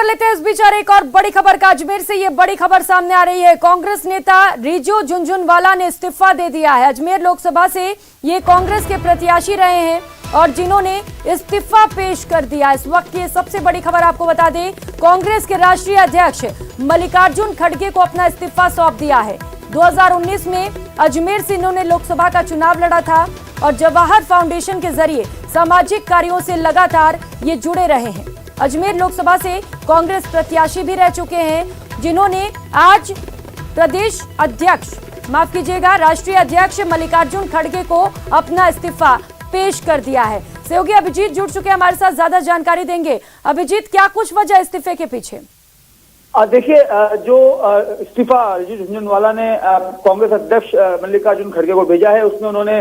लेते हैं इस बीच एक और बड़ी खबर का। अजमेर से ये बड़ी खबर सामने आ रही है। कांग्रेस नेता रिजू झुनझुनवाला ने इस्तीफा दे दिया है। अजमेर लोकसभा से ये कांग्रेस के प्रत्याशी रहे हैं और जिन्होंने इस्तीफा पेश कर दिया। इस वक्त की सबसे बड़ी खबर आपको बता दें, कांग्रेस के राष्ट्रीय अध्यक्ष मल्लिकार्जुन खड़गे को अपना इस्तीफा सौंप दिया है। 2019 में अजमेर से इन्होंने लोकसभा का चुनाव लड़ा था और जवाहर फाउंडेशन के जरिए सामाजिक कार्यों से लगातार ये जुड़े रहे हैं। अजमेर लोकसभा से कांग्रेस प्रत्याशी भी रह चुके हैं, जिन्होंने आज प्रदेश अध्यक्ष राष्ट्रीय अध्यक्ष मल्लिकार्जुन खड़गे को अपना इस्तीफा पेश कर दिया है। सहयोगी अभिजीत जुड़ चुके हैं हमारे साथ, ज्यादा जानकारी देंगे। अभिजीत, क्या कुछ वजह इस्तीफे के पीछे? देखिए, जो इस्तीफा रिजू झुनझुनवाला ने कांग्रेस अध्यक्ष मल्लिकार्जुन खड़गे को भेजा है, उसमें उन्होंने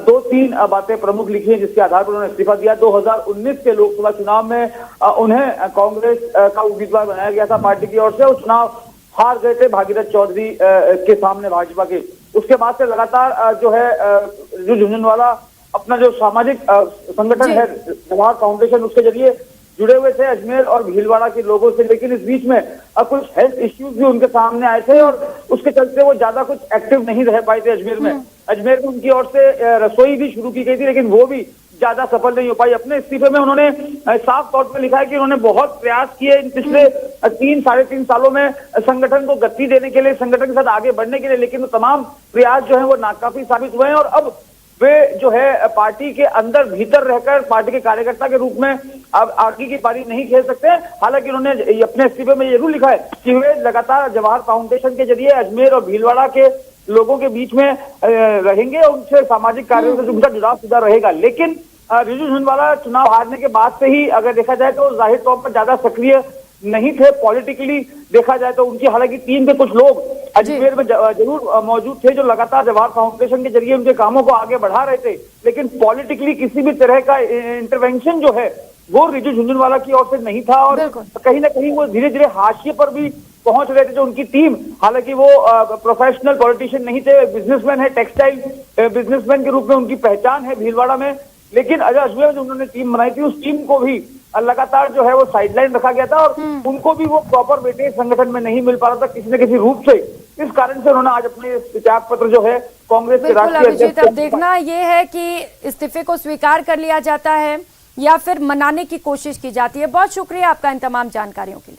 2-3 बातें प्रमुख लिखी हैं, जिसके आधार पर उन्होंने इस्तीफा दिया। 2019 के लोकसभा चुनाव में उन्हें कांग्रेस का उम्मीदवार बनाया गया था पार्टी की ओर से। वो चुनाव हार गए थे भागीरथ चौधरी के सामने भाजपा के। उसके बाद से लगातार जो है रिजू झुनझुनवाला अपना जो सामाजिक संगठन है जवाहर फाउंडेशन, उसके जरिए जुड़े हुए थे अजमेर और भीलवाड़ा के लोगों से। लेकिन इस बीच में कुछ हेल्थ इश्यूज भी उनके सामने आए थे और उसके चलते वो ज्यादा कुछ एक्टिव नहीं रह पाए थे अजमेर में। अजमेर में उनकी ओर से रसोई भी शुरू की गई थी, लेकिन वो भी ज्यादा सफल नहीं हो पाई। अपने इस्तीफे में उन्होंने साफ तौर पर लिखा है कि उन्होंने बहुत प्रयास किए इन पिछले 3-3.5 सालों में संगठन को गति देने के लिए, संगठन के साथ आगे बढ़ने के लिए, लेकिन वो तमाम प्रयास जो है वो नाकाफी साबित हुए हैं और अब वे जो है पार्टी के अंदर भीतर रहकर पार्टी के कार्यकर्ता के रूप में अब आगे की पारी नहीं खेल सकते। हालांकि उन्होंने अपने इस्तीफे में जरूर लिखा है कि वे लगातार जवाहर फाउंडेशन के जरिए अजमेर और भीलवाड़ा के लोगों के बीच में रहेंगे और उनसे सामाजिक कार्यों से उनका जुड़ाव सीधा रहेगा। लेकिन रिजू झुनझुनवाला चुनाव हारने के बाद से ही अगर देखा जाए तो जाहिर तौर पर ज्यादा सक्रिय नहीं थे पॉलिटिकली देखा जाए तो। उनकी हालांकि टीम के कुछ लोग अजमेर में जरूर मौजूद थे जो लगातार जवाहर फाउंडेशन के जरिए उनके कामों को आगे बढ़ा रहे थे, लेकिन पॉलिटिकली किसी भी तरह का इंटरवेंशन जो है वो रिजू झुनझुनवाला की ओर से नहीं था और कहीं ना कहीं वो धीरे धीरे हाशिए पर भी पहुंच रहे थे। जो उनकी टीम, हालांकि वो प्रोफेशनल पॉलिटिशियन नहीं थे, बिजनेसमैन है, टेक्सटाइल बिजनेसमैन के रूप में उनकी पहचान है भीलवाड़ा में। लेकिन अजमेर में जो उन्होंने टीम बनाई थी, उस टीम को भी लगातार जो है वो साइडलाइन रखा गया था और उनको भी वो प्रॉपर वेटेज संगठन में नहीं मिल पा रहा था किसी न किसी रूप से। इस कारण से उन्होंने आज अपने त्याग पत्र जो है कांग्रेस के राष्ट्रीय अध्यक्ष। अब देखना ये है कि इस्तीफे को स्वीकार कर लिया जाता है या फिर मनाने की कोशिश की जाती है। बहुत शुक्रिया आपका इन तमाम जानकारियों के लिए।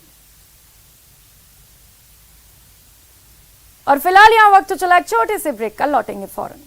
और फिलहाल यहाँ वक्त चला एक छोटे से ब्रेक का, लौटेंगे फौरन।